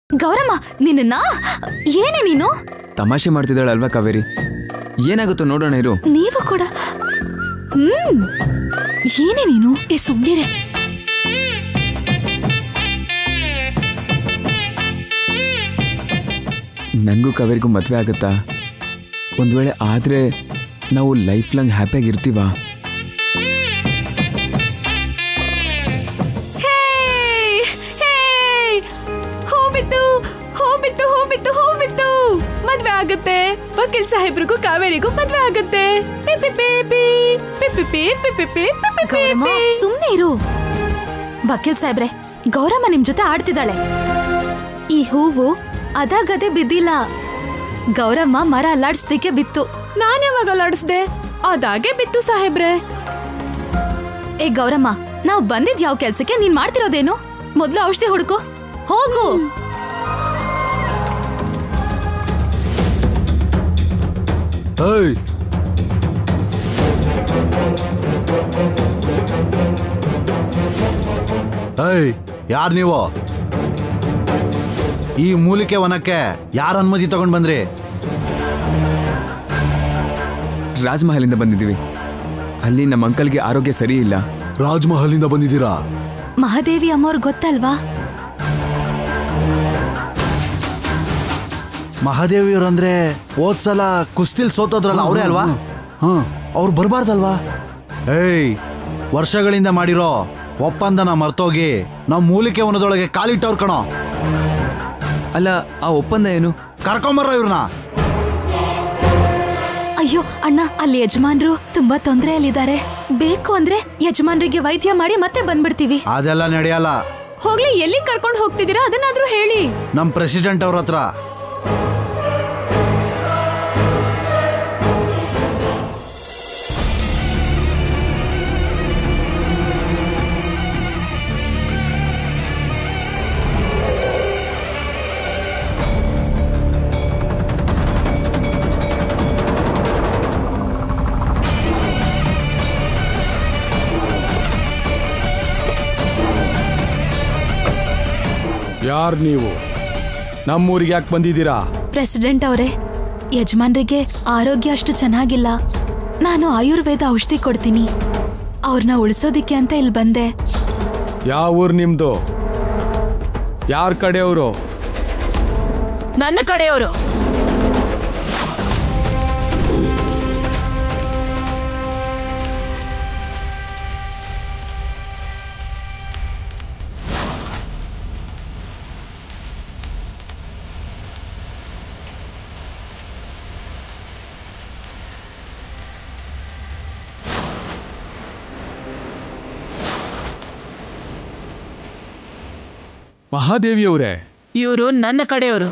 ಗೌರಮ್ಮ ನಿನ್ನ ಏನೇ ನೀನು ತಮಾಷೆ ಮಾಡ್ತಿದ್ದಾಳೆ ಅಲ್ವಾ ಕಾವೇರಿ? ಏನಾಗುತ್ತೋ ನೋಡೋಣ ಇರು. ನೀವು ಕೂಡ ಏನೇ ನೀನು ಸುಮ್ಮನೆ ನನಗೂ ಕಾವೇರಿಗೂ ಮದುವೆ ಆಗುತ್ತಾ? ಒಂದು ವೇಳೆ ಆದರೆ ನಾವು ಲೈಫ್ ಲಾಂಗ್ ಹ್ಯಾಪಿಯಾಗಿರ್ತೀವಾ? ಮದ್ವೆ ಆಗುತ್ತೆ. ವಕೀಲ್ ಸಾಹೇಬ್ರಿಗೂ ಕಾವೇರಿಗೂ ಮದ್ವೆ ಆಗುತ್ತೆ. ಸುಮ್ನೆ ಇರು. ವಕೀಲ್ ಸಾಹೇಬ್ರೆ, ಗೌರಮ್ಮ ನಿಮ್ ಜೊತೆ ಆಡ್ತಿದ್ದಾಳೆ. ಈ ಹೂವು ಅದಾಗದೆ ಬಿದ್ದಿಲ್ಲ. ಗೌರಮ್ಮ ಮರ ಅಲ್ಲಾಡ್ಸ್ದಿಕ್ಕೆ ಬಿತ್ತು. ನಾನ್ ಯಾವಾಗ ಅಲ್ಲಾಡಿಸ್ದೆ? ಅದಾಗೆ ಬಿತ್ತು ಸಾಹೇಬ್ರೆ. ಏ ಗೌರಮ್ಮ, ನಾವ್ ಬಂದಿದ್ ಯಾವ ಕೆಲ್ಸಕ್ಕೆ? ನೀನ್ ಮಾಡ್ತಿರೋದೇನು? ಮೊದ್ಲು ಔಷಧಿ ಹುಡುಕು, ಹೋಗು. ಯಾರ್ ನೀವು? ಈ ಮೂಲಿಕೆ ವನಕ್ಕೆ ಯಾರ ಅನುಮತಿ ತಗೊಂಡ್ ಬಂದ್ರಿ? ರಾಜ್ಮಹಲಿಂದ ಬಂದಿದ್ದೀವಿ. ಅಲ್ಲಿ ನಮ್ಮ ಅಂಕಲ್ಗೆ ಆರೋಗ್ಯ ಸರಿ ಇಲ್ಲ. ರಾಜ್ಮಹಲಿಂದ ಬಂದಿದ್ದೀರಾ? ಮಹಾದೇವಿ ಅಮ್ಮವ್ರು ಗೊತ್ತಲ್ವಾ? ಮಹಾದೇವಿಯವ್ರಂದ್ರೆ ಹೋದ್ಸಲ ಕುಸ್ತಿಲ್ ಸೋತೋದ್ರಲ್ಲ, ಅವರೇ ಅಲ್ವಾ? ಅವ್ರು ಬರ್ಬಾರ್ದಲ್ವಾ? ವರ್ಷಗಳಿಂದ ಮಾಡಿರೋ ಒಪ್ಪಂದನ ಮರ್ತೋಗಿ ನಾವು ಮೂಲಿಕೆ ವನದೊಳಗೆ ಕಾಲಿಟ್ಟವ್ರು ಕಣೋ. ಅಲ್ಲ, ಆ ಒಪ್ಪಂದ ಏನು? ಕರ್ಕೊಂಬರ್ರ ಇವ್ರನ್ನ. ಅಯ್ಯೋ ಅಣ್ಣ, ಅಲ್ಲಿ ಯಜಮಾನ್ರು ತುಂಬಾ ತೊಂದರೆಯಲ್ಲಿದ್ದಾರೆ. ಬೇಕು ಅಂದ್ರೆ ಯಜಮಾನ್ರಿಗೆ ವೈದ್ಯ ಮಾಡಿ ಮತ್ತೆ ಬಂದ್ಬಿಡ್ತೀವಿ. ಅದೆಲ್ಲ ನಡೆಯಲ್ಲ. ಹೋಗ್ಲಿ, ಎಲ್ಲಿ ಕರ್ಕೊಂಡು ಹೋಗ್ತಿದ್ದೀರಾ ಅದನ್ನಾದ್ರೂ ಹೇಳಿ. ನಮ್ ಪ್ರೆಸಿಡೆಂಟ್ ಅವ್ರ ಹತ್ರ. ಯಾರು ನೀವು? ನಮ್ಮೂರಿಗೆ ಯಾಕೆ ಬಂದಿದ್ದೀರಾ? ಪ್ರೆಸಿಡೆಂಟ್ ಅವರೇ, ಯಜಮಾನ್ರಿಗೆ ಆರೋಗ್ಯ ಅಷ್ಟು ಚೆನ್ನಾಗಿಲ್ಲ. ನಾನು ಆಯುರ್ವೇದ ಔಷಧಿ ಕೊಡ್ತೀನಿ. ಅವ್ರನ್ನ ಉಳಿಸೋದಿಕ್ಕೆ ಅಂತ ಇಲ್ಲಿ ಬಂದೆ. ಯಾವ ಊರು ನಿಮ್ದು? ಯಾರ ಕಡೆಯವರು? ನನ್ನ ಕಡೆಯವರು. ಮಹಾದೇವಿಯವರೇ? ಇವರು ನನ್ನ ಕಡೆಯವರು.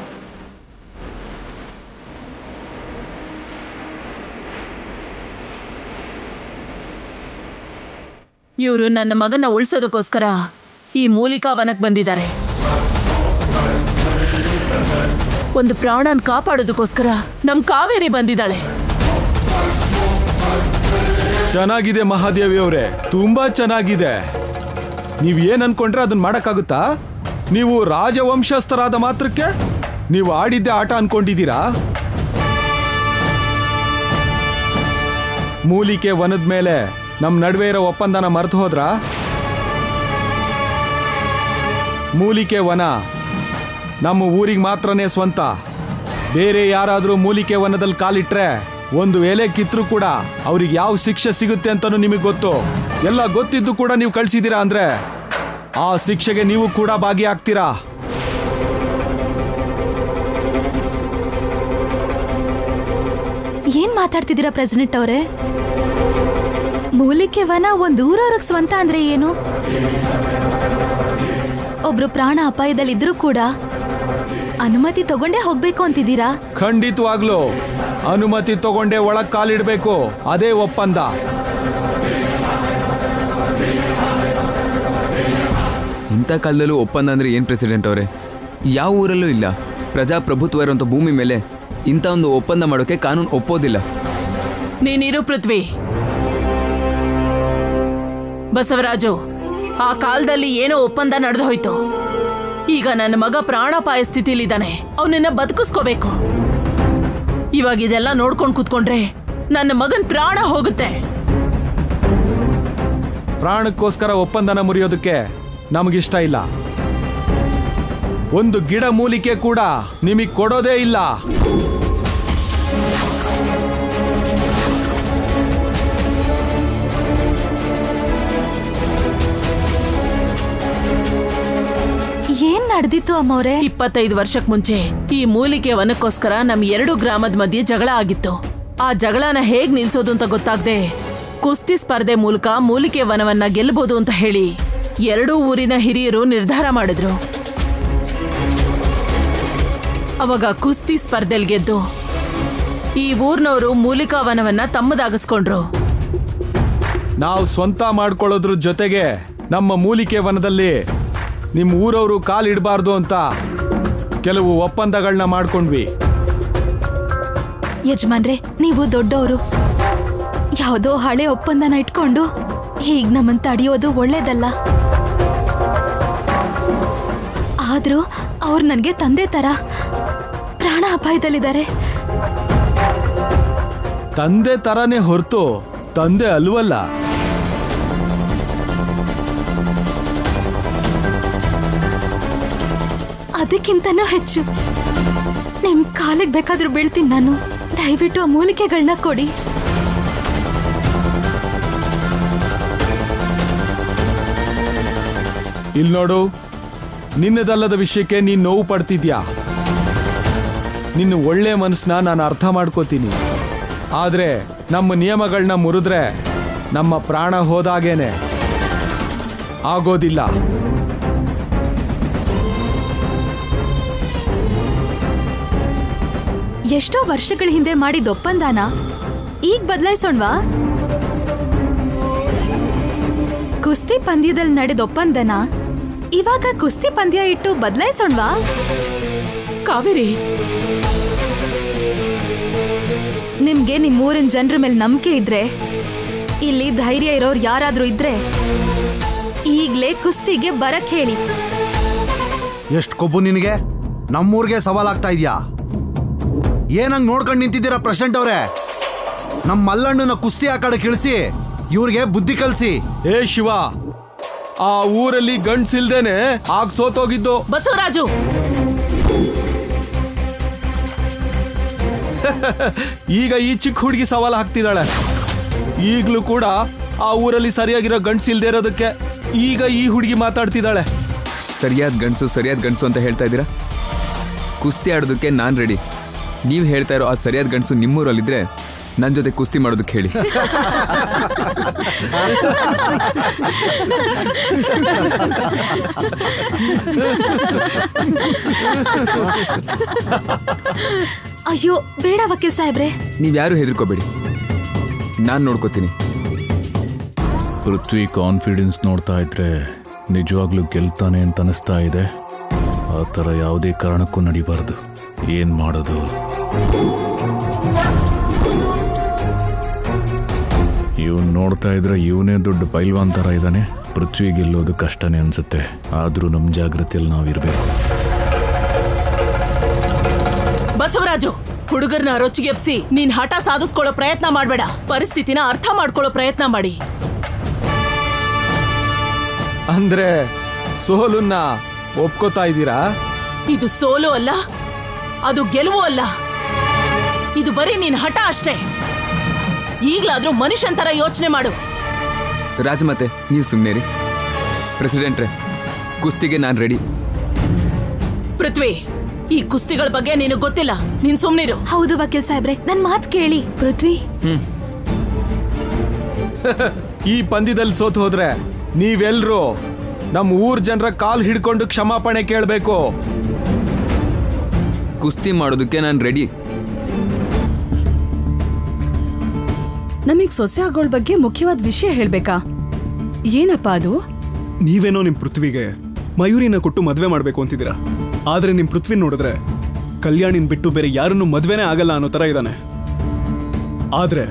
ಇವರು ನನ್ನ ಮಗನ ಉಳಿಸೋದಕ್ಕೋಸ್ಕರ ಈ ಮೂಲಿಕಾ ವನಕ್ಕೆ ಬಂದಿದ್ದಾರೆ. ಒಂದು ಪ್ರಾಣನ ಕಾಪಾಡೋದಕ್ಕೋಸ್ಕರ ನಮ್ ಕಾವೇರಿ ಬಂದಿದ್ದಾಳೆ. ಚೆನ್ನಾಗಿದೆ ಮಹಾದೇವಿಯವರೇ, ತುಂಬಾ ಚೆನ್ನಾಗಿದೆ. ನೀವ್ ಏನ್ ಅನ್ಕೊಂಡ್ರೆ ಅದನ್ನ ಮಾಡಕ್ಕಾಗುತ್ತಾ? ನೀವು ರಾಜವಂಶಸ್ಥರಾದ ಮಾತ್ರಕ್ಕೆ ನೀವು ಆಡಿದ್ದೆ ಆಟ ಅನ್ಕೊಂಡಿದ್ದೀರಾ? ಮೂಲಿಕೆ ವನದ ಮೇಲೆ ನಮ್ಮ ನಡುವೆ ಇರೋ ಒಪ್ಪಂದನ ಮರೆತು ಹೋದ್ರ? ಮೂಲಿಕೆ ವನ ನಮ್ಮ ಊರಿಗೆ ಮಾತ್ರನೇ ಸ್ವಂತ. ಬೇರೆ ಯಾರಾದರೂ ಮೂಲಿಕೆ ವನದಲ್ಲಿ ಕಾಲಿಟ್ರೆ ಒಂದು ಎಲೆ ಕಿತ್ರೂ ಕೂಡ ಅವ್ರಿಗೆ ಯಾವ ಶಿಕ್ಷೆ ಸಿಗುತ್ತೆ ಅಂತನೂ ನಿಮಗೆ ಗೊತ್ತು. ಎಲ್ಲ ಗೊತ್ತಿದ್ದು ಕೂಡ ನೀವು ಕಳಿಸಿದ್ದೀರಾ ಅಂದ್ರೆ ಆ ಶಿಕ್ಷೆಗೆ ನೀವು ಕೂಡ ಭಾಗಿಯಾಗ್ತೀರಾ. ಏನ್ ಮಾತಾಡ್ತಿದ್ದೀರಾ ಪ್ರೆಸಿಡೆಂಟ್ ಅವರೇ? ಮೂಲಿಕೆ ವನ ಒಂದ್ ಊರವ್ರಿಗೆ ಸ್ವಂತ ಅಂದ್ರೆ ಏನು? ಒಬ್ರು ಪ್ರಾಣ ಅಪಾಯದಲ್ಲಿದ್ರೂ ಕೂಡ ಅನುಮತಿ ತಗೊಂಡೇ ಹೋಗ್ಬೇಕು ಅಂತಿದ್ದೀರಾ? ಖಂಡಿತವಾಗ್ಲೂ ಅನುಮತಿ ತಗೊಂಡೇ ಒಳಗ್ ಕಾಲಿಡ್ಬೇಕು. ಅದೇ ಒಪ್ಪಂದ. ಇಂಥ ಕಾಲದಲ್ಲೂ ಒಪ್ಪಂದ ಅಂದ್ರೆ ಏನು ಪ್ರೆಸಿಡೆಂಟ್ ಅವರೇ? ಯಾವ ಊರಲ್ಲೂ ಇಲ್ಲ. ಪ್ರಜಾಪ್ರಭುತ್ವ ಇರುವಂಥ ಭೂಮಿ ಮೇಲೆ ಇಂಥ ಒಂದು ಒಪ್ಪಂದ ಮಾಡೋಕೆ ಕಾನೂನು ಒಪ್ಪೋದಿಲ್ಲ. ನೀನಿರು ಪೃಥ್ವಿ. ಬಸವರಾಜು, ಆ ಕಾಲದಲ್ಲಿ ಏನೋ ಒಪ್ಪಂದ ನಡೆದು ಹೋಯ್ತು. ಈಗ ನನ್ನ ಮಗ ಪ್ರಾಣಾಪಾಯ ಸ್ಥಿತಿಲಿದ್ದಾನೆ. ಅವನನ್ನ ಬದುಕಿಸ್ಕೋಬೇಕು. ಇವಾಗ ಇದೆಲ್ಲ ನೋಡ್ಕೊಂಡು ಕೂತ್ಕೊಂಡ್ರೆ ನನ್ನ ಮಗನ್ ಪ್ರಾಣ ಹೋಗುತ್ತೆ. ಪ್ರಾಣಕ್ಕೋಸ್ಕರ ಒಪ್ಪಂದನ ಮುರಿಯೋದಕ್ಕೆ ನಮಗಿಷ್ಟ ಇಲ್ಲ. ಒಂದು ಗಿಡ ಮೂಲಿಕೆ ಕೂಡ ನಿಮಗೆ ಕೊಡೋದೇ ಇಲ್ಲ. ಏನ್ ನಡೆದಿತ್ತು ಅಮ್ಮವ್ರೆ? 25 ವರ್ಷಕ್ ಮುಂಚೆ ಈ ಮೂಲಿಕೆ ವನಕ್ಕೋಸ್ಕರ ನಮ್ 2 ಗ್ರಾಮದ ಮಧ್ಯೆ ಜಗಳ ಆಗಿತ್ತು. ಆ ಜಗಳನ ಹೇಗ್ ನಿಲ್ಸೋದು ಅಂತ ಗೊತ್ತಾಗ್ದೆ ಕುಸ್ತಿ ಸ್ಪರ್ಧೆ ಮೂಲಕ ಮೂಲಿಕೆ ವನವನ್ನ ಗೆಲ್ಲಬಹುದು ಅಂತ ಹೇಳಿ 2 ಊರಿನ ಹಿರಿಯರು ನಿರ್ಧಾರ ಮಾಡಿದ್ರು. ಅವಾಗ ಕುಸ್ತಿ ಸ್ಪರ್ಧೆಲ್ ಗೆದ್ದು ಈ ಊರ್ನವರು ಮೂಲಿಕಾ ವನವನ್ನ ತಮ್ಮದಾಗಿಸ್ಕೊಂಡ್ರು. ನಾವು ಸ್ವಂತ ಮಾಡ್ಕೊಳ್ಳೋದ್ರ ಜೊತೆಗೆ ನಮ್ಮ ಮೂಲಿಕೆ ವನದಲ್ಲಿ ನಿಮ್ಮ ಊರವರು ಕಾಲಿಡಬಾರ್ದು ಅಂತ ಕೆಲವು ಒಪ್ಪಂದಗಳನ್ನ ಮಾಡ್ಕೊಂಡ್ವಿ. ಯಜಮಾನ್ರೆ, ನೀವು ದೊಡ್ಡವರು. ಯಾವುದೋ ಹಳೆ ಒಪ್ಪಂದನ ಇಟ್ಕೊಂಡು ಹೀಗ್ ನಮ್ಮನ್ನ ತಡೆಯೋದು ಒಳ್ಳೇದಲ್ಲ. ಆದ್ರೂ ಅವ್ರು ನನಗೆ ತಂದೆ ತರ ಪ್ರಾಣ ಅಪಾಯದಲ್ಲಿದ್ದಾರೆ. ತಂದೆ ತರನೇ ಹೊರತು ತಂದೆ ಅಲ್ವಲ್ಲ. ಅದಕ್ಕಿಂತನೂ ಹೆಚ್ಚು ನಿಮ್ ಕಾಲಿಗೆ ಬೇಕಾದ್ರೂ ಬೀಳ್ತೀನಿ ನಾನು. ದಯವಿಟ್ಟು ಆ ಮೂಲಿಕೆಗಳನ್ನ ಕೊಡಿ. ಇಲ್ಲಿ ನೋಡು, ನಿನ್ನದಲ್ಲದ ವಿಷಯಕ್ಕೆ ನೀನ್ ನೋವು ಪಡ್ತಿದ್ಯಾ. ನಿನ್ನ ಒಳ್ಳೆ ಮನಸ್ಸನ್ನ ನಾನು ಅರ್ಥ ಮಾಡ್ಕೋತೀನಿ. ಆದ್ರೆ ನಮ್ಮ ನಿಯಮಗಳನ್ನ ಮುರಿದ್ರೆ ನಮ್ಮ ಪ್ರಾಣ ಹೋದಾಗೇನೆ. ಆಗೋದಿಲ್ಲ. ಎಷ್ಟೋ ವರ್ಷಗಳ ಹಿಂದೆ ಮಾಡಿದ ಒಪ್ಪಂದನ ಈಗ ಬದಲಾಯಿಸೋಣ್ವಾ? ಕುಸ್ತಿ ಪಂದ್ಯದಲ್ಲಿ ನಡೆದ ಒಪ್ಪಂದನ ಇವಾಗ ಕುಸ್ತಿ ಪಂದ್ಯ ಇಟ್ಟು ಬದಲಾಯಿಸೋಣ್ವಾ? ಕಾವೇರಿ, ನಿಮ್ಗೆ ನಿಮ್ಮೂರಿನ ಜನರ ಮೇಲೆ ನಂಬಿಕೆ ಇದ್ರೆ, ಇಲ್ಲಿ ಧೈರ್ಯ ಇರೋರು ಯಾರಾದ್ರೂ ಇದ್ರೆ ಈಗ್ಲೇ ಕುಸ್ತಿಗೆ ಬರಕ್ ಹೇಳಿ. ಎಷ್ಟು ಕೊಬ್ಬು ನಿನಗೆ? ನಮ್ಮೂರ್ಗೆ ಸವಾಲಾಗ್ತಾ ಇದ್ಯಾ? ಏನಂಗ್ ನೋಡ್ಕೊಂಡು ನಿಂತಿದ್ದೀರಾ ಪ್ರೆಸಿಡೆಂಟ್ ಅವರೇ? ನಮ್ಮ ಮಲ್ಲಣ್ಣನ ಕುಸ್ತಿ ಆ ಕಡೆ ಇಳಿಸಿ ಇವ್ರಿಗೆ ಬುದ್ಧಿ ಕಲ್ಸಿ. ಏ ಶಿವ, ಆ ಊರಲ್ಲಿ ಗಂಡ್ಸಿಲ್ದೇನೆ ಆಗ ಸೋತೋಗಿದ್ದು. ಬಸವರಾಜು, ಈಗ ಈ ಚಿಕ್ಕ ಹುಡುಗಿ ಸವಾಲು ಹಾಕ್ತಿದ್ದಾಳೆ. ಈಗ್ಲೂ ಕೂಡ ಆ ಊರಲ್ಲಿ ಸರಿಯಾಗಿರೋ ಗಂಡ್ಸಿಲ್ದೇ ಇರೋದಕ್ಕೆ ಈಗ ಈ ಹುಡುಗಿ ಮಾತಾಡ್ತಿದ್ದಾಳೆ. ಸರಿಯಾದ ಗಂಡಸು ಅಂತ ಹೇಳ್ತಾ ಇದ್ದೀರಾ? ಕುಸ್ತಿ ಆಡೋದಕ್ಕೆ ನಾನು ರೆಡಿ. ನೀವು ಹೇಳ್ತಾ ಇರೋ ಆ ಸರಿಯಾದ ಗಂಡಸು ನಿಮ್ಮೂರಲ್ಲಿದ್ದರೆ ನನ್ನ ಜೊತೆ ಕುಸ್ತಿ ಮಾಡೋದಕ್ಕೆ ಹೇಳಿ. ಅಯ್ಯೋ ಬೇಡ ವಕೀಲ್ ಸಾಹೇಬ್ರೆ. ನೀವ್ಯಾರು ಹೆದರ್ಕೋಬೇಡಿ, ನಾನು ನೋಡ್ಕೋತೀನಿ. ಪೃಥ್ವಿ ಕಾನ್ಫಿಡೆನ್ಸ್ ನೋಡ್ತಾ ಇದ್ರೆ ನಿಜವಾಗ್ಲೂ ಗೆಲ್ತಾನೆ ಅಂತ ಅನಿಸ್ತಾ ಇದೆ. ಆ ಥರ ಯಾವುದೇ ಕಾರಣಕ್ಕೂ ನಡಿಬಾರ್ದು. ಏನು ಮಾಡೋದು? ಇವನು ನೋಡ್ತಾ ಇದ್ರೆ ಇವನೇ ದೊಡ್ಡ ಪೈಲ್ವಾನ್ ಥರ ಇದ್ದಾನೆ. ಪೃಥ್ವಿ ಗೆಲ್ಲೋದು ಕಷ್ಟನೇ ಅನ್ಸುತ್ತೆ. ಆದರೂ ನಮ್ಮ ಜಾಗೃತಿಯಲ್ಲಿ ನಾವಿರಬೇಕು. ಬಸವರಾಜು, ಹುಡುಗರನ್ನ ರೊಚ್ಚಿಗೆಪ್ಸಿ ನೀನ್ ಹಠ ಸಾಧಿಸ್ಕೊಳ್ಳೋ ಪ್ರಯತ್ನ ಮಾಡ್ಬೇಡ. ಪರಿಸ್ಥಿತಿನ ಅರ್ಥ ಮಾಡ್ಕೊಳ್ಳೋ ಪ್ರಯತ್ನ ಮಾಡಿ. ಅಂದ್ರೆ ಸೋಲನ್ನ ಒಪ್ಕೋತಾ ಇದ್ದೀರಾ? ಇದು ಸೋಲು ಅಲ್ಲ, ಅದು ಗೆಲುವು ಅಲ್ಲ. ಇದು ಬರೀ ನೀನ್ ಹಠ ಅಷ್ಟೇ. ಈಗ್ಲಾದ್ರೂ ಮನುಷ್ಯನ್ ತರ ಯೋಚನೆ ಮಾಡು. ರಾಜಮಾತೆ, ನೀವು ಸುಮ್ಮನೆ. ಪ್ರೆಸಿಡೆಂಟ್ರೆ, ಕುಸ್ತಿಗೆ ನಾನು ರೆಡಿ. ಪೃಥ್ವಿ, ಈ ಕುಸ್ತಿಗಳ ಬಗ್ಗೆ ನಿನಗೆ ಗೊತ್ತಿಲ್ಲ. ನೀನ್ ಸುಮ್ನಿರು. ಹೌದು ವಕೀಲ್ ಸಾಹೇಬ್ರೆ, ನನ್ ಮಾತು ಕೇಳಿ. ಪೃಥ್ವಿ, ಈ ಪಂದ್ಯದಲ್ಲಿ ಸೋತು ಹೋದ್ರೆ ನೀವೆಲ್ರೂ ನಮ್ಮ ಊರ್ ಜನರ ಕಾಲ್ ಹಿಡ್ಕೊಂಡು ಕ್ಷಮಾಪಣೆ ಕೇಳಬೇಕು. ಕುಸ್ತಿ ಮಾಡೋದಕ್ಕೆ ನಾನು ರೆಡಿ. ನಮಗ್ ಸೊಸೆ ಆಗೋಳ್ ಬಗ್ಗೆ ಮುಖ್ಯವಾದ ವಿಷಯ ಹೇಳ್ಬೇಕಾ? ಏನಪ್ಪಾ ಅದು? ನೀವೇನೋ ನಿಮ್ ಪೃಥ್ವಿಗೆ ಮಯೂರಿನ ಕೊಟ್ಟು ಮದ್ವೆ ಮಾಡ್ಬೇಕು ಅಂತಿದ್ದೀರಾ. ಆದ್ರೆ ನಿಮ್ ಪೃಥ್ವಿ ನೋಡಿದ್ರೆ ಕಲ್ಯಾಣಿನ್ ಬಿಟ್ಟು ಬೇರೆ ಯಾರನ್ನು ಮದ್ವೆನೇ ಆಗಲ್ಲ ಅನ್ನೋ ತರ ಇದ್ದಾನೆ. ಆದ್ರೆ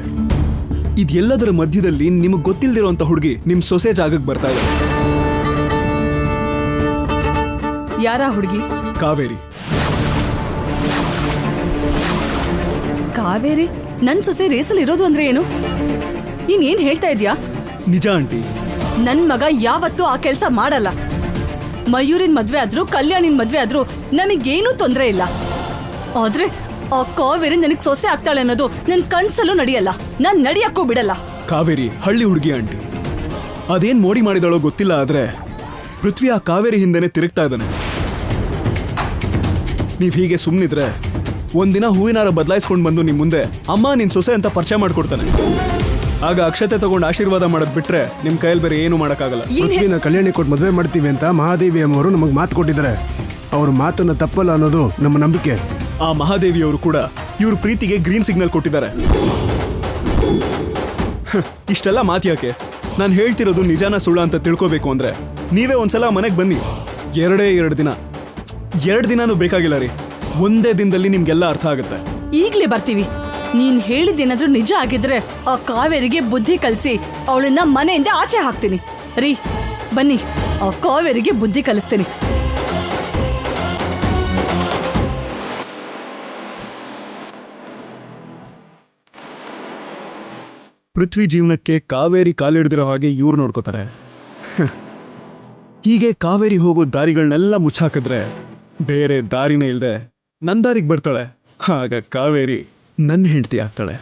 ಇದೆಲ್ಲದರ ಮಧ್ಯದಲ್ಲಿ ನಿಮಗ್ ಗೊತ್ತಿಲ್ದಿರೋಂಥ ಹುಡುಗಿ ನಿಮ್ ಸೊಸೆ ಜಾಗಕ್ಕೆ ಬರ್ತಾ ಇದೆ. ಯಾರ ಹುಡುಗಿ? ಕಾವೇರಿ. ಕಾವೇರಿ ನನ್ ಸೊಸೆ ರೇಸಲ್ಲಿ ಇರೋದು ಅಂದ್ರೆ ಏನು? ನೀನ್ ಏನ್ ಹೇಳ್ತಾ ಇದ್ಯಾ? ನಿಜ ಆಂಟಿ. ನನ್ ಮಗ ಯಾವತ್ತೂ ಆ ಕೆಲ್ಸ ಮಾಡಲ್ಲ. ಮಯೂರಿನ್ ಮದ್ವೆ ಆದ್ರೂ ಕಲ್ಯಾಣಿನ್ ಮದ್ವೆ ಆದ್ರೂ ನಮಗೇನೂ ತೊಂದ್ರೆ ಇಲ್ಲ. ಆದ್ರೆ ಆ ಕಾವೇರಿ ನನಗ್ ಸೊಸೆ ಆಗ್ತಾಳೆ ಅನ್ನೋದು ನನ್ ಕನ್ಸಲ್ಲೂ ನಡೆಯಲ್ಲ. ನಾನ್ ನಡಿಯಕ್ಕೂ ಬಿಡಲ್ಲ. ಕಾವೇರಿ ಹಳ್ಳಿ ಹುಡುಗಿ ಆಂಟಿ. ಅದೇನ್ ಮೋಡಿ ಮಾಡಿದಳೋ ಗೊತ್ತಿಲ್ಲ, ಆದ್ರೆ ಪೃಥ್ವಿ ಆ ಕಾವೇರಿ ಹಿಂದೆನೆ ತಿರುಗ್ತಾ ಇದ್ದಾನೆ. ನೀವ್ ಹೀಗೆ ಸುಮ್ನಿದ್ರೆ ಒಂದಿನ ಹೂವಿನಾರ ಬದಲಾಯಿಸ್ಕೊಂಡು ಬಂದು ನಿಮ್ ಮುಂದೆ ಅಮ್ಮ ನಿನ್ ಸೊಸೆ ಅಂತ ಪರಿಚಯ ಮಾಡ್ಕೊಡ್ತಾನೆ. ಆಗ ಅಕ್ಷತೆ ತಗೊಂಡು ಆಶೀರ್ವಾದ ಮಾಡೋದ್ ಬಿಟ್ರೆ ನಿಮ್ ಕೈಯಲ್ಲಿ ಬೇರೆ ಏನು ಮಾಡಕ್ಕಾಗಲ್ಲ. ಪೃಥ್ವಿನ ಕಲ್ಯಾಣಿ ಕೊಟ್ಟು ಮದುವೆ ಮಾಡ್ತೀವಿ ಅಂತ ಮಹಾದೇವಿ ಅಮ್ಮವರು ನಮಗೆ ಮಾತು ಕೊಟ್ಟಿದ್ದಾರೆ. ಅವ್ರ ಮಾತನ್ನ ತಪ್ಪಲ್ಲ ಅನ್ನೋದು ನಮ್ಮ ನಂಬಿಕೆ. ಆ ಮಹಾದೇವಿಯವರು ಕೂಡ ಇವ್ರ ಪ್ರೀತಿಗೆ ಗ್ರೀನ್ ಸಿಗ್ನಲ್ ಕೊಟ್ಟಿದ್ದಾರೆ. ಇಷ್ಟೆಲ್ಲ ಮಾತು ಯಾಕೆ? ನಾನು ಹೇಳ್ತಿರೋದು ನಿಜಾನ ಸುಳ್ಳ ಅಂತ ತಿಳ್ಕೋಬೇಕು ಅಂದ್ರೆ ನೀವೇ ಒಂದ್ಸಲ ಮನೆಗೆ ಬನ್ನಿ. 2 ದಿನಾನೂ ಬೇಕಾಗಿಲ್ಲ ರೀ. ಒಂದೇ ದಿನದಲ್ಲಿ ನಿಮ್ಗೆಲ್ಲ ಅರ್ಥ ಆಗುತ್ತೆ. ಈಗ್ಲೇ ಬರ್ತೀವಿ. ನೀನ್ ಹೇಳಿದ್ದೇನಾದ್ರೂ ನಿಜ ಆಗಿದ್ರೆ ಆ ಕಾವೇರಿಗೆ ಬುದ್ಧಿ ಕಲಿಸಿ ಅವಳನ್ನ ಮನೆಯಿಂದ ಆಚೆ ಹಾಕ್ತೀನಿ. ರೀ ಬನ್ನಿ, ಆ ಕಾವೇರಿಗೆ ಬುದ್ಧಿ ಕಲಿಸ್ತೀನಿ. ಪೃಥ್ವಿ ಜೀವನಕ್ಕೆ ಕಾವೇರಿ ಕಾಲಿಡ್ದಿರೋ ಹಾಗೆ ಇವ್ರು ನೋಡ್ಕೋತಾರೆ. ಹೀಗೆ ಕಾವೇರಿ ಹೋಗೋ ದಾರಿಗಳನ್ನೆಲ್ಲ ಮುಚ್ಚಾಕಿದ್ರೆ ಬೇರೆ ದಾರಿನೇ ಇಲ್ಲದೆ ನನ್ನ ದಾರಿಗೆ ಬರ್ತಾಳೆ. ಆಗ ಕಾವೇರಿ ನನ್ನ ಹೆಂಡತಿ ಆಗ್ತಾಳೆ.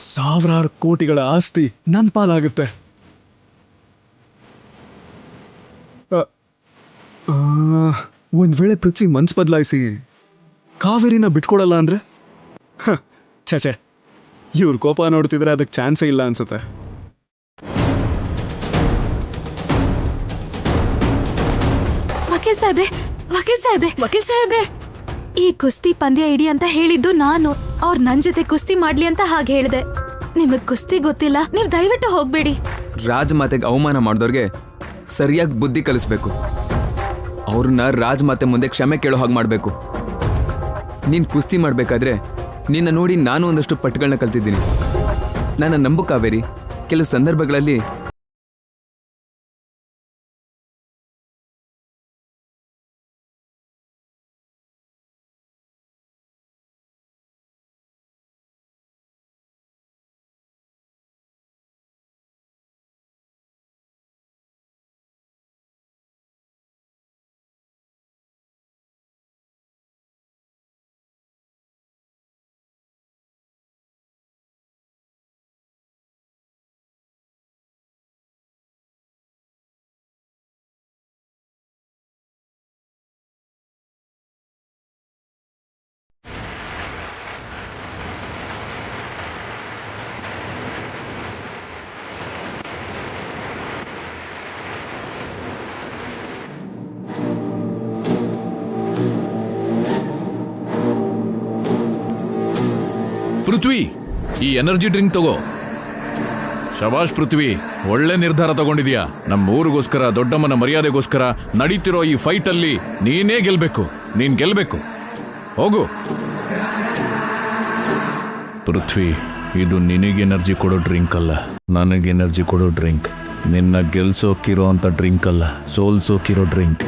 1000 ಕೋಟಿಗಳ ಆಸ್ತಿ ನನ್ನ ಪಾಲಾಗುತ್ತೆ. ಒಂದ್ ವೇಳೆ ಪೃಥ್ವಿ ಮನ್ಸು ಬದಲಾಯಿಸಿ ಕಾವೇರಿನ ಬಿಟ್ಕೊಡಲ್ಲ ಅಂದ್ರೆ ಛೇ, ಇವ್ರ ಕೋಪ ನೋಡ್ತಿದ್ರೆ ಅದಕ್ಕೆ ಚಾನ್ಸೇ ಇಲ್ಲ ಅನ್ಸುತ್ತೆ. ವಕೀಲ್ ಸಾಹೇಬ್ರೆ, ಈ ಕುಸ್ತಿ ಪಂದ್ಯ ಇಡಿ ಅಂತ ಹೇಳಿದ್ದು ನಾನು. ಅವ್ರು ನನ್ ಜೊತೆ ಕುಸ್ತಿ ಮಾಡ್ಲಿ ಅಂತ ಹಾಗೆ ಹೇಳಿದೆ. ನಿಮಗ್ ಕುಸ್ತಿ ಗೊತ್ತಿಲ್ಲ, ನೀವ್ ದಯವಿಟ್ಟು ಹೋಗ್ಬೇಡಿ. ರಾಜಮಾತೆಗೆ ಅವಮಾನ ಮಾಡಿದವ್ರಿಗೆ ಸರಿಯಾಗಿ ಬುದ್ಧಿ ಕಲಿಸ್ಬೇಕು. ಅವ್ರನ್ನ ರಾಜಮಾತೆ ಮುಂದೆ ಕ್ಷಮೆ ಕೇಳೋ ಹಾಗೆ ಮಾಡಬೇಕು. ನೀನು ಕುಸ್ತಿ ಮಾಡಬೇಕಾದ್ರೆ ನಿನ್ನ ನೋಡಿ ನಾನು ಒಂದಷ್ಟು ಪಟ್ಟುಗಳನ್ನ ಕಲ್ತಿದ್ದೀನಿ. ನನ್ನ ನಂಬು ಕಾವೇರಿ, ಕೆಲವು ಸಂದರ್ಭಗಳಲ್ಲಿ ಪೃಥ್ವಿ, ಈ ಎನರ್ಜಿ ಡ್ರಿಂಕ್ ತಗೋ. ಶಬಾಷ್ ಪೃಥ್ವಿ, ಒಳ್ಳೆ ನಿರ್ಧಾರ ತಗೊಂಡಿದ್ಯಾ. ನಮ್ಮ ಊರಿಗೋಸ್ಕರ, ದೊಡ್ಡಮ್ಮನ ಮರ್ಯಾದೆಗೋಸ್ಕರ ನಡೀತಿರೋ ಈ ಫೈಟ್ ಅಲ್ಲಿ ನೀನೇ ಗೆಲ್ಬೇಕು. ನೀನ್ ಗೆಲ್ಬೇಕು. ಹೋಗು ಪೃಥ್ವಿ. ಇದು ನಿನಗೆ ಎನರ್ಜಿ ಕೊಡೋ ಡ್ರಿಂಕ್ ಅಲ್ಲ, ನನಗೆ ಎನರ್ಜಿ ಕೊಡೋ ಡ್ರಿಂಕ್. ನಿನ್ನ ಗೆಲ್ಸೋಕಿರೋ ಅಂತ ಡ್ರಿಂಕ್ ಅಲ್ಲ, ಸೋಲ್ಸೋಕಿರೋ ಡ್ರಿಂಕ್.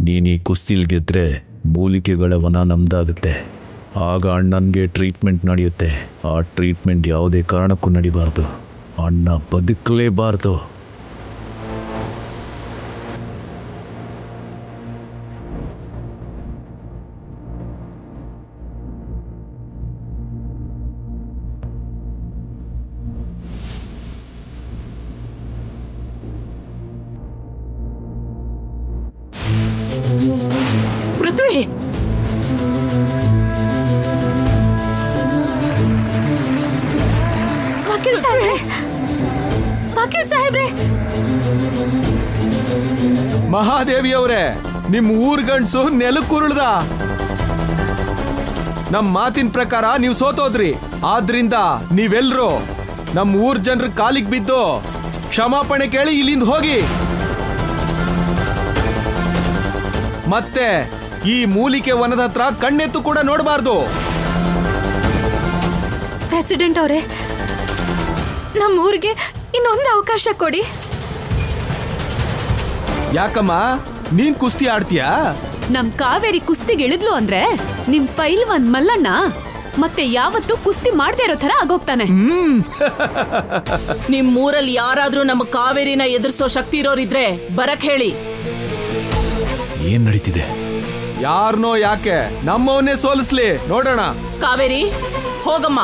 ನೀನು ಈ ಕುಸ್ತಿಲ್ ಗೆದ್ರೆ ಮೂಲಿಕೆಗಳ ವನ ನಮ್ದಾಗುತ್ತೆ. ಆಗ ಅಣ್ಣನಿಗೆ ಟ್ರೀಟ್ಮೆಂಟ್ ನಡೆಯುತ್ತೆ. ಆ ಟ್ರೀಟ್ಮೆಂಟ್ ಯಾವುದೇ ಕಾರಣಕ್ಕೂ ನಡಿಬಾರ್ದು. ಅಣ್ಣ ಬದುಕಲೇಬಾರ್ದು. ಪೃಥ್ವಿ, ವಕೀಲ್ ಸಾಹೇಬ್ರೆ, ಮಹಾದೇವಿಯವರೇ, ನಿಮ್ ಊರ್ ಗಂಡ್ಸು ನೆಲಕ್ಕುರುಳ್ದ. ನಮ್ ಮಾತಿನ ಪ್ರಕಾರ ನೀವು ಸೋತೋದ್ರಿ. ಆದ್ರಿಂದ ನೀವೆಲ್ರೂ ನಮ್ ಊರ್ ಜನರ ಕಾಲಿಗೆ ಬಿದ್ದು ಕ್ಷಮಾಪಣೆ ಕೇಳಿ ಇಲ್ಲಿಂದ ಹೋಗಿ. ಮತ್ತೆ ಈ ಮೂಲಿಕೆ ವನದ ಹತ್ರ ಕಣ್ಣೆತ್ತು ಕೂಡ ನೋಡಬಾರ್ದು. ಪ್ರೆಸಿಡೆಂಟ್ ಅವರೇ, ನಮ್ಮೂರಿಗೆ ಇನ್ನೊಂದು ಅವಕಾಶ ಕೊಡಿ. ಯಾಕಮ್ಮ ನೀನ್ ಕುಸ್ತಿ ಆಡ್ತೀಯಾ? ನಮ್ ಕಾವೇರಿ ಕುಸ್ತಿಗೆ ಇಳಿದ್ಲು ಅಂದ್ರೆ ನಿಮ್ ಪೈಲ್ವಾನ್ ಮಲ್ಲಣ್ಣ ಮತ್ತೆ ಯಾವತ್ತೂ ಕುಸ್ತಿ ಮಾಡದೇ ಇರೋ ತರ ಆಗೋಗ್ತಾನೆ. ನಿಮ್ ಊರಲ್ಲಿ ಯಾರಾದ್ರೂ ನಮ್ಮ ಕಾವೇರಿನ ಎದುರಿಸೋ ಶಕ್ತಿ ಇರೋರಿದ್ರೆ ಬರಕ್ ಹೇಳಿ. ಏನ್ ನಡೀತಿದೆ? ಯಾರನೋ ಯಾಕೆ ನಮ್ಮವನ್ನೇ ಸೋಲಿಸ್ಲಿ ನೋಡೋಣ. ಕಾವೇರಿ ಹೋಗಮ್ಮ.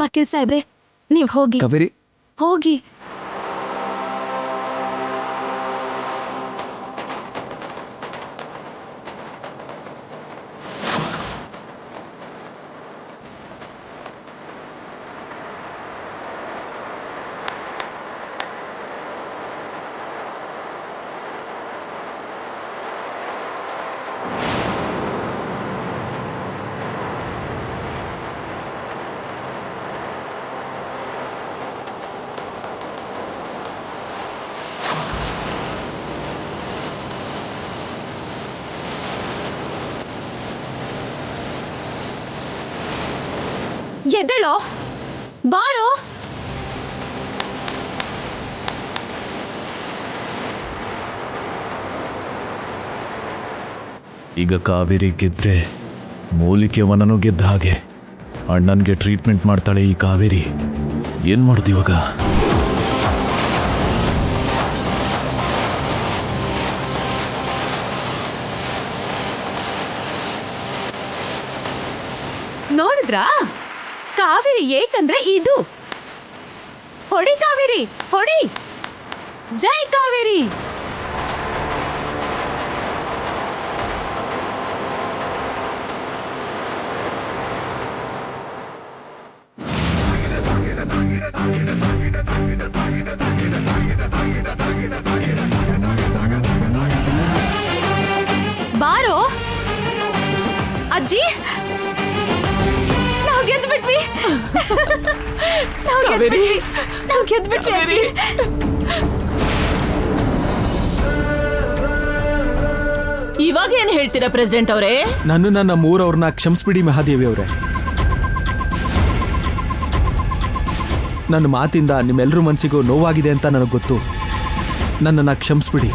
ವಕೀಲ್ ಸಾಹೇಬ್ರೆ, ನೀವ್ ಹೋಗಿ ಕಾವೇರಿ, ಹೋಗಿ. ಎದ್ದೇಳೋ, ಬಾರೋ. ಈಗ ಕಾವೇರಿ ಗೆದ್ರೆ ಮೂಲಿಕೆ ವನನೂ ಗೆದ್ದ ಹಾಗೆ. ಅಣ್ಣನ್ಗೆ ಟ್ರೀಟ್ಮೆಂಟ್ ಮಾಡ್ತಾಳೆ ಈ ಕಾವೇರಿ. ಏನ್ ಮಾಡುದು ಇವಾಗ? ನೋಡಿದ್ರಾ ಕಾವೇರಿ ಏಕಂದ್ರೆ ಇದು. ಹೊಡಿ ಕಾವೇರಿ, ಹೊಡಿ. ಜೈ ಕಾವೇರಿ. ಬಾರೋ ಅಜ್ಜಿ, ನಾವು ಗೆದ್ಬಿಟ್ವಿ. ನಾವು ಗೆದ್ಬಿಟ್ವಿ ಅಜ್ಜಿ. ಇವಾಗ ಏನ್ ಹೇಳ್ತೀರಾ ಪ್ರೆಸಿಡೆಂಟ್ ಅವರೇ? ನನ್ನ ಮೂರವ್ರನ್ನ ಕ್ಷಮಿಸ್ಬಿಡಿ ಮಹಾದೇವಿ ಅವರೇ. ನನ್ನ ಮಾತಿಂದ ನಿಮ್ಮೆಲ್ಲರ ಮನಸ್ಸಿಗೂ ನೋವಾಗಿದೆ ಅಂತ ನನಗೆ ಗೊತ್ತು. ನನ್ನನ್ನು ಕ್ಷಮಿಸ್ಬಿಡಿ.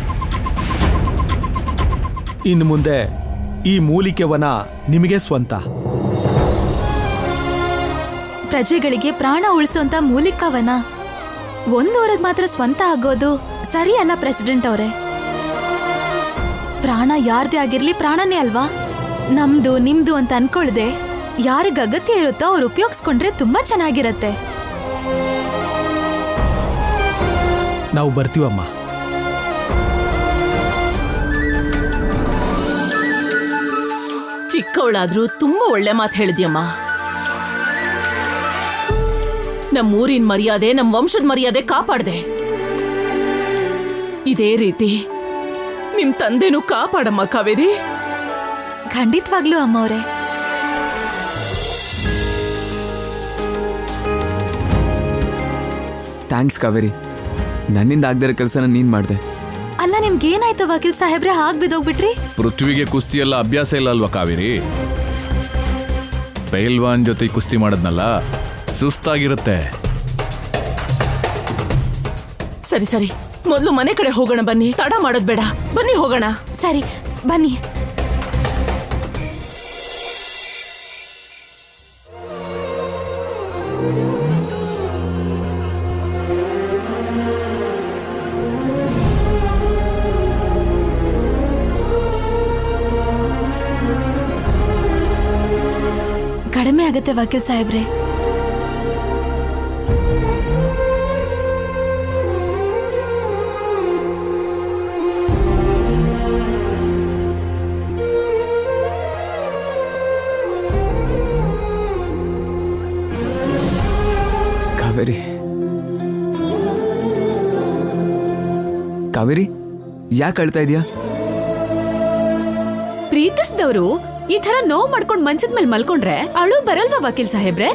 ಇನ್ನು ಮುಂದೆ ಈ ಮೂಲಿಕೆ ವನ ನಿಮಗೆ ಸ್ವಂತ. ಪ್ರಜೆಗಳಿಗೆ ಪ್ರಾಣ ಉಳಿಸುವಂತ ಮೂಲಿಕವನ ಒಂದೂರಿಗೆ ಮಾತ್ರ ಸ್ವಂತ ಆಗೋದು ಸರಿ ಅಲ್ಲ ಪ್ರೆಸಿಡೆಂಟ್ ಅವರೇ. ಪ್ರಾಣ ಯಾರ್ದೇ ಆಗಿರ್ಲಿ ಪ್ರಾಣನೇ ಅಲ್ವಾ. ನಮ್ದು ನಿಮ್ದು ಅಂತ ಅನ್ಕೊಳ್ದೆ ಯಾರಿಗ ಅಗತ್ಯ ಇರುತ್ತೋ ಅವ್ರು ಉಪಯೋಗಿಸ್ಕೊಂಡ್ರೆ ತುಂಬಾ ಚೆನ್ನಾಗಿರತ್ತೆ. ನಾವು ಬರ್ತೀವಮ್ಮ. ಚಿಕ್ಕವಳಾದ್ರೂ ತುಂಬಾ ಒಳ್ಳೆ ಮಾತು ಹೇಳಿದ್ಯಮ್ಮ. ನಮ್ಮೂರಿನ ಮರ್ಯಾದೆ, ನಮ್ಮ ವಂಶದ ಮರ್ಯಾದೆ ಕಾಪಾಡ್ದೆ. ಇದೇ ರೀತಿ ನಿಮ್ ತಂದೆನೂ ಕಾಪಾಡಮ್ಮ ಕಾವೇರಿ. ಖಂಡಿತವಾಗ್ಲೂ ಅಮ್ಮವ್ರೆ. ಥ್ಯಾಂಕ್ಸ್ ಕಾವೇರಿ. ನನ್ನಿಂದ ಆಗದಿರೋ ಕೆಲಸನ ನೀನ್ ಮಾಡ್ದೆ. ಅಲ್ಲ ನಿಮ್ಗೇನಾಯ್ತು ವಕೀಲ್ ಸಾಹೇಬ್ರೆ, ಹಾಗೆ ಬಿದ್ದೋಗ್ಬಿಟ್ರಿ? ಪೃಥ್ವಿಗೆ ಕುಸ್ತಿ ಎಲ್ಲ ಅಭ್ಯಾಸ ಇಲ್ಲ ಅಲ್ವಾ ಕಾವೇರಿ? ಪೈಲ್ವಾನ್ ಜೊತೆ ಕುಸ್ತಿ ಮಾಡದ್ನಲ್ಲ, ಸುಸ್ತಾಗಿರುತ್ತೆ. ಸರಿ ಸರಿ, ಮೊದಲು ಮನೆ ಕಡೆ ಹೋಗೋಣ ಬನ್ನಿ. ತಡ ಮಾಡೋದ್ ಬೇಡ, ಬನ್ನಿ ಹೋಗೋಣ. ಸರಿ ಬನ್ನಿ. ಕಡಿಮೆ ಆಗತ್ತೆ ವಕೀಲ್ ಸಾಹೇಬ್ರೆ. ಕಾವೇರಿ ಕಾವೇರಿ ಯಾಕೆ ಅಳ್ತಾ ಇದೀಯಾ? ಪ್ರೀತಿಸಿದವರು ಈ ತರ ನೋವು ಮಾಡ್ಕೊಂಡ್ ಮಂಚದ ಮೇಲೆ ಮಲ್ಕೊಂಡ್ರೆ ಅಳು ಬರಲ್ವಾ ವಕೀಲ್ ಸಾಹೇಬ್ರೆ?